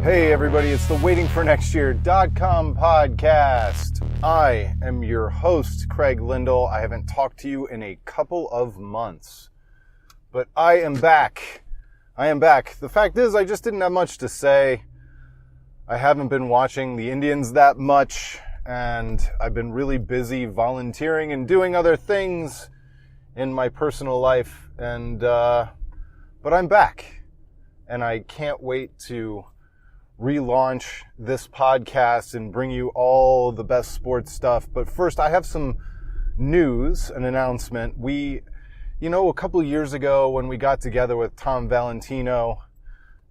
Hey everybody, it's the waitingfornextyear.com podcast. I am your host, Craig Lindell. I haven't talked to you in a couple of months, but I am back. The fact is, I just didn't have much to say. I haven't been watching the Indians that much, and I've been really busy volunteering and doing other things in my personal life, but I'm back, and I can't wait to relaunch this podcast and bring you all the best sports stuff. But first, I have some news, an announcement. A couple of years ago when we got together with Tom Valentino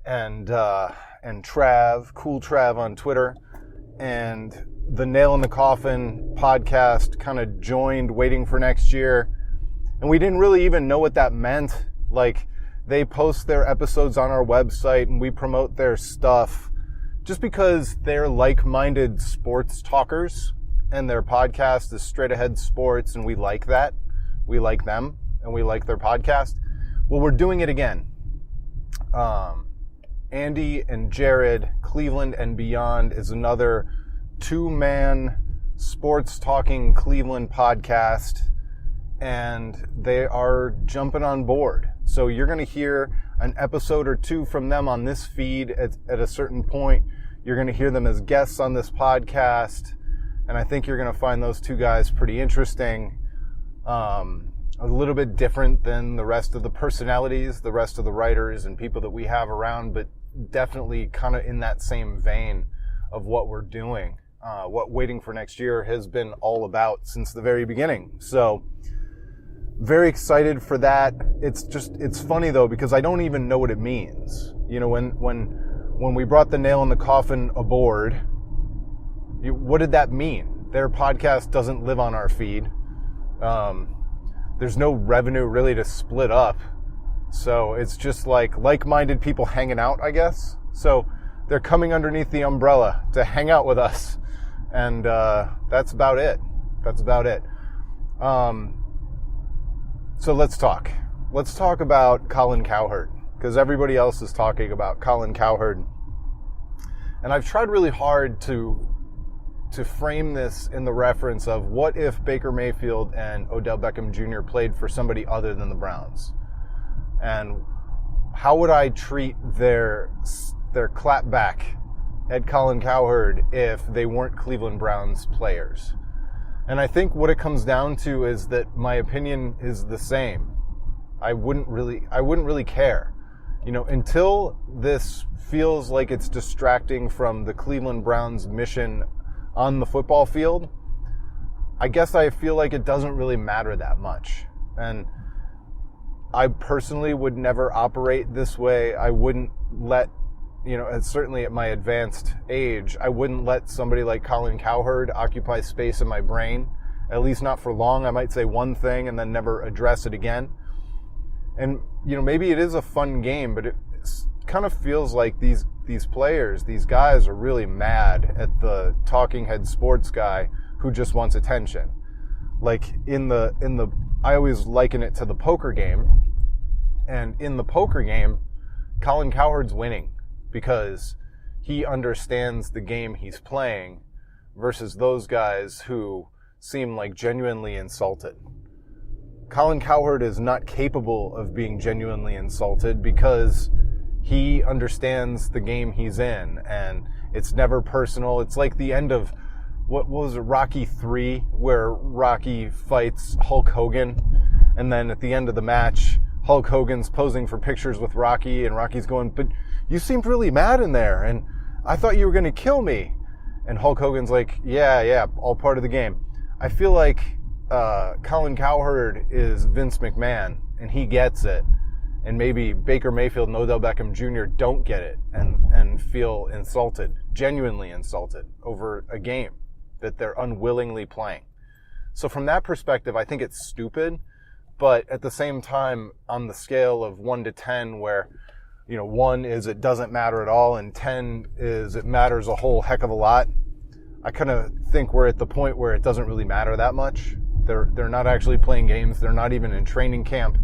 and Trav, Cool Trav on Twitter, and the Nail in the Coffin podcast kind of joined Waiting for Next Year, and we didn't really even know what that meant. Like, they post their episodes on our website and we promote their stuff just because they're like-minded sports talkers and their podcast is Straight Ahead Sports, and we like that. We like them and we like their podcast. Well, we're doing it again. Andy and Jared, Cleveland and Beyond, is another two-man sports talking Cleveland podcast, and they are jumping on board. So you're going to hear an episode or two from them on this feed at a certain point. You're going to hear them as guests on this podcast, and I think you're going to find those two guys pretty interesting. A little bit different than the rest of the personalities, the rest of the writers and people that we have around, but definitely kind of in that same vein of what we're doing, what Waiting for Next Year has been all about since the very beginning. So very excited for that. It's funny though, because I don't even know what it means. You know, when we brought the Nail in the Coffin aboard, what did that mean? Their podcast doesn't live on our feed. There's no revenue really to split up. So it's just like-minded people hanging out, I guess. So they're coming underneath the umbrella to hang out with us. And that's about it. So let's talk. Let's talk about Colin Cowherd, because everybody else is talking about Colin Cowherd. And I've tried really hard to frame this in the reference of, what if Baker Mayfield and Odell Beckham Jr. played for somebody other than the Browns? And how would I treat their clapback at Colin Cowherd if they weren't Cleveland Browns players? And I think what it comes down to is that my opinion is the same. I wouldn't really care. You know, until this feels like it's distracting from the Cleveland Browns mission on the football field, I guess I feel like it doesn't really matter that much. And I personally would never operate this way. I wouldn't let, and certainly at my advanced age, I wouldn't let somebody like Colin Cowherd occupy space in my brain, at least not for long. I might say one thing and then never address it again. And, maybe it is a fun game, but it kind of feels like these players, these guys are really mad at the talking head sports guy who just wants attention. Like I always liken it to the poker game. And in the poker game, Colin Cowherd's winning because he understands the game he's playing, versus those guys who seem like genuinely insulted. Colin Cowherd is not capable of being genuinely insulted because he understands the game he's in, and it's never personal. It's like the end of, what was it, Rocky 3, where Rocky fights Hulk Hogan, and then at the end of the match, Hulk Hogan's posing for pictures with Rocky, and Rocky's going, "But you seemed really mad in there, and I thought you were going to kill me." And Hulk Hogan's like, yeah, all part of the game. I feel like Colin Cowherd is Vince McMahon, and he gets it. And maybe Baker Mayfield and Odell Beckham Jr. don't get it and feel insulted, genuinely insulted, over a game that they're unwillingly playing. So from that perspective, I think it's stupid. But at the same time, on the scale of 1 to 10, where 1 is it doesn't matter at all, and 10 is it matters a whole heck of a lot, I kind of think we're at the point where it doesn't really matter that much. They're not actually playing games. They're not even in training camp.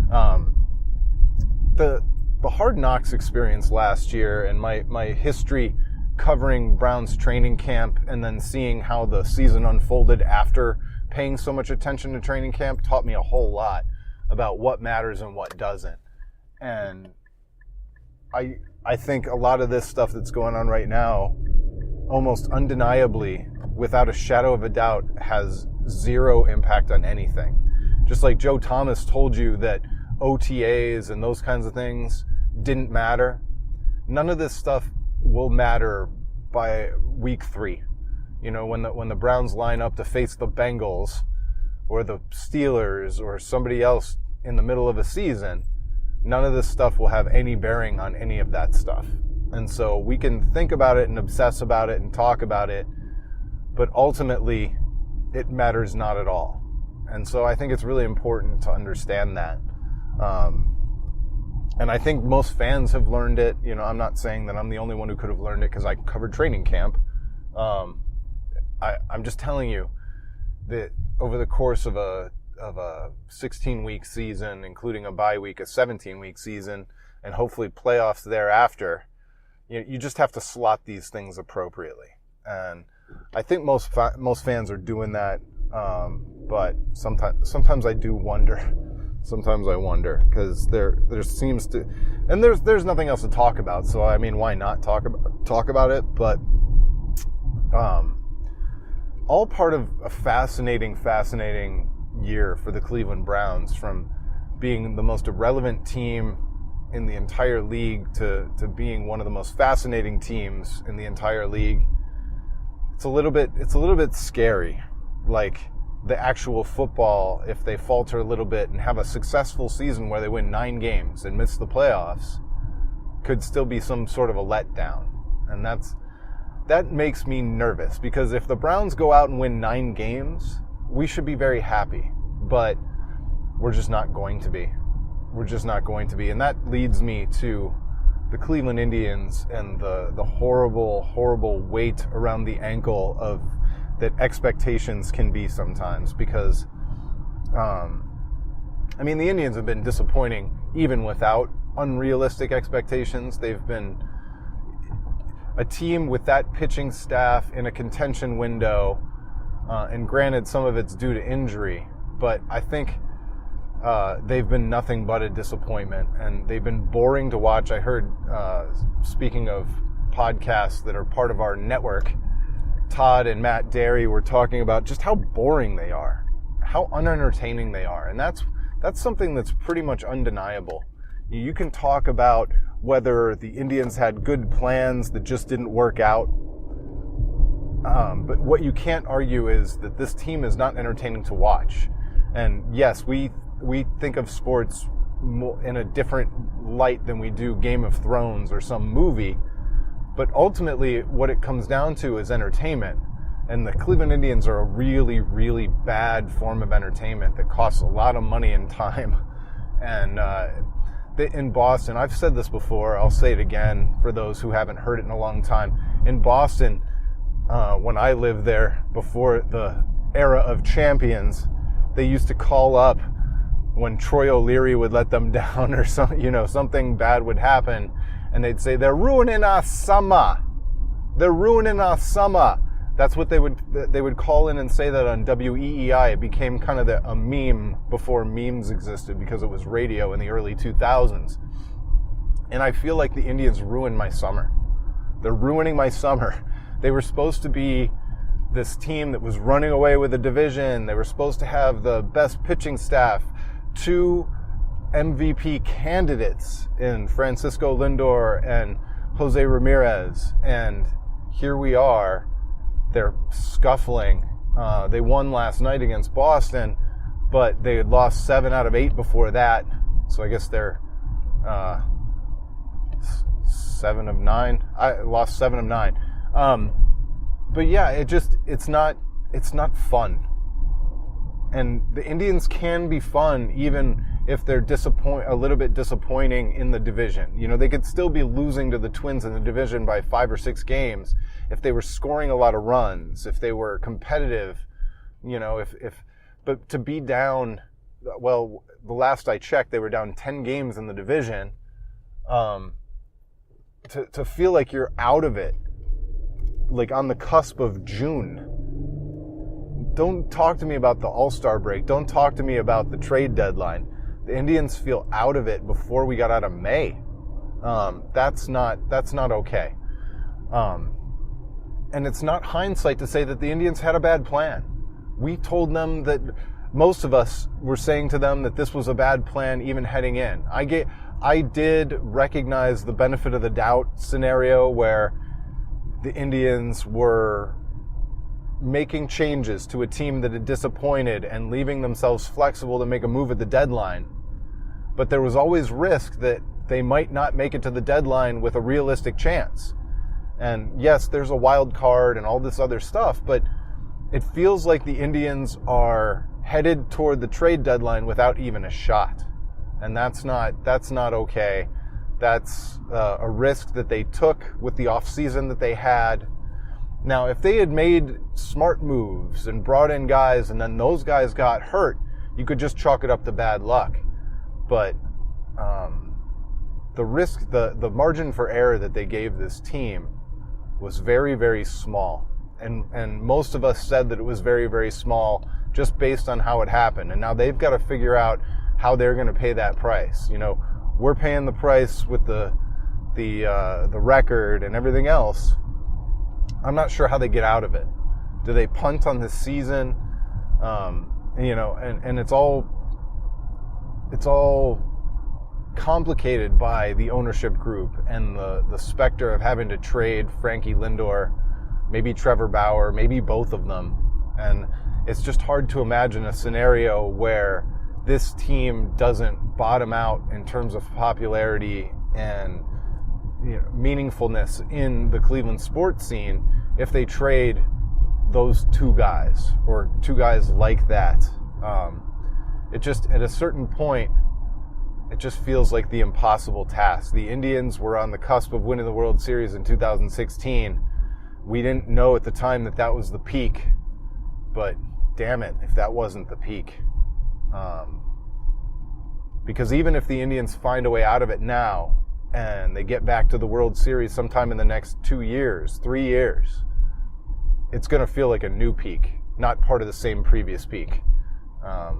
The Hard Knocks experience last year and my history covering Browns training camp and then seeing how the season unfolded after paying so much attention to training camp taught me a whole lot about what matters and what doesn't. And I think a lot of this stuff that's going on right now, almost undeniably, without a shadow of a doubt, has zero impact on anything. Just like Joe Thomas told you that OTAs and those kinds of things didn't matter, none of this stuff will matter by week 3. You know, when the Browns line up to face the Bengals or the Steelers or somebody else in the middle of a season, none of this stuff will have any bearing on any of that stuff. And so we can think about it and obsess about it and talk about it, but ultimately it matters not at all. And so I think it's really important to understand that. And I think most fans have learned it. You know, I'm not saying that I'm the only one who could have learned it because I covered training camp. I'm just telling you that over the course of a 16-week season, including a bye week, a 17-week season, and hopefully playoffs thereafter, you just have to slot these things appropriately. And I think most fans are doing that, but sometimes I do wonder. Sometimes I wonder because there seems to, and there's nothing else to talk about. So I mean, why not talk about it? But all part of a fascinating year for the Cleveland Browns, from being the most irrelevant team in the entire league to being one of the most fascinating teams in the entire league. It's a little bit scary. Like, the actual football, if they falter a little bit and have a successful season where they win 9 games and miss the playoffs, could still be some sort of a letdown. And that makes me nervous, because if the Browns go out and win 9 games, we should be very happy. But we're just not going to be. We're just not going to be. And that leads me to the Cleveland Indians and the horrible weight around the ankle of that expectations can be sometimes, because I mean, the Indians have been disappointing even without unrealistic expectations. They've been a team with that pitching staff in a contention window, and granted some of it's due to injury, but I think they've been nothing but a disappointment, and they've been boring to watch. I heard, speaking of podcasts that are part of our network, Todd and Matt Derry were talking about just how boring they are, how unentertaining they are. And that's something that's pretty much undeniable. You can talk about whether the Indians had good plans that just didn't work out. But what you can't argue is that this team is not entertaining to watch. And yes, we think of sports in a different light than we do Game of Thrones or some movie. But ultimately, what it comes down to is entertainment. And the Cleveland Indians are a really, really bad form of entertainment that costs a lot of money and time. And in Boston, I've said this before, I'll say it again for those who haven't heard it in a long time. In Boston, when I lived there before the era of champions, they used to call up when Troy O'Leary would let them down or something bad would happen. And they'd say, "They're ruining our summer. They're ruining our summer." That's what they would call in and say that on WEEI. It became kind of a meme before memes existed, because it was radio in the early 2000s. And I feel like the Indians ruined my summer. They're ruining my summer. They were supposed to be this team that was running away with the division. They were supposed to have the best pitching staff. 2 MVP candidates in Francisco Lindor and Jose Ramirez, and here we are. They're scuffling. They won last night against Boston, but they had lost 7 out of 8 before that, so I guess they're 7 of 9. I lost 7 of 9. But yeah, it's not fun. And the Indians can be fun even if they're a little bit disappointing in the division. You know, they could still be losing to the Twins in the division by 5 or 6 games if they were scoring a lot of runs, if they were competitive, but to be down well, the last I checked, they were down 10 games in the division. To feel like you're out of it, like on the cusp of June. Don't talk to me about the All-Star break. Don't talk to me about the trade deadline. The Indians feel out of it before we got out of May. That's not okay. And it's not hindsight to say that the Indians had a bad plan. We told them that, most of us were saying to them that this was a bad plan even heading in. I did recognize the benefit of the doubt scenario where the Indians were making changes to a team that had disappointed and leaving themselves flexible to make a move at the deadline. But there was always risk that they might not make it to the deadline with a realistic chance. And yes, there's a wild card and all this other stuff, but it feels like the Indians are headed toward the trade deadline without even a shot. And that's not okay. That's a risk that they took with the offseason that they had. Now, if they had made smart moves and brought in guys and then those guys got hurt, you could just chalk it up to bad luck. But the risk, the margin for error that they gave this team was very, very small. And most of us said that it was very, very small just based on how it happened. And now they've got to figure out how they're going to pay that price. You know, we're paying the price with the record and everything else. I'm not sure how they get out of it. Do they punt on this season? You know, and it's all complicated by the ownership group and the specter of having to trade Frankie Lindor, maybe Trevor Bauer, maybe both of them. And it's just hard to imagine a scenario where this team doesn't bottom out in terms of popularity and, you know, meaningfulness in the Cleveland sports scene if they trade those two guys or two guys like that. It just, at a certain point, it just feels like the impossible task. The Indians were on the cusp of winning the World Series in 2016. We didn't know at the time that that was the peak, but damn it if that wasn't the peak. Because even if the Indians find a way out of it now and they get back to the World Series sometime in the next 2 years, 3 years, it's going to feel like a new peak, not part of the same previous peak.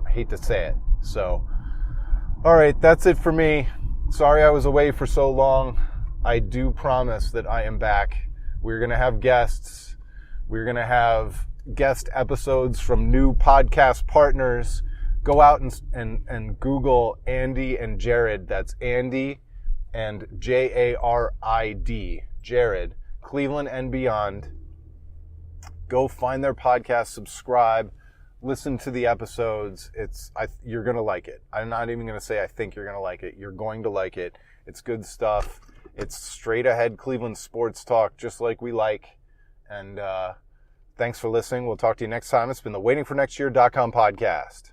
Hate to say it. So, all right, that's it for me. Sorry I was away for so long. I do promise that I am back. We're going to have guests. We're going to have guest episodes from new podcast partners. Go out and Google Andy and Jared. That's Andy and Jarid, Jared, Cleveland and Beyond. Go find their podcast, subscribe, listen to the episodes. You're going to like it. I'm not even going to say I think you're going to like it. You're going to like it. It's good stuff. It's straight ahead Cleveland sports talk, just like we like. And thanks for listening. We'll talk to you next time. It's been the waitingfornextyear.com podcast.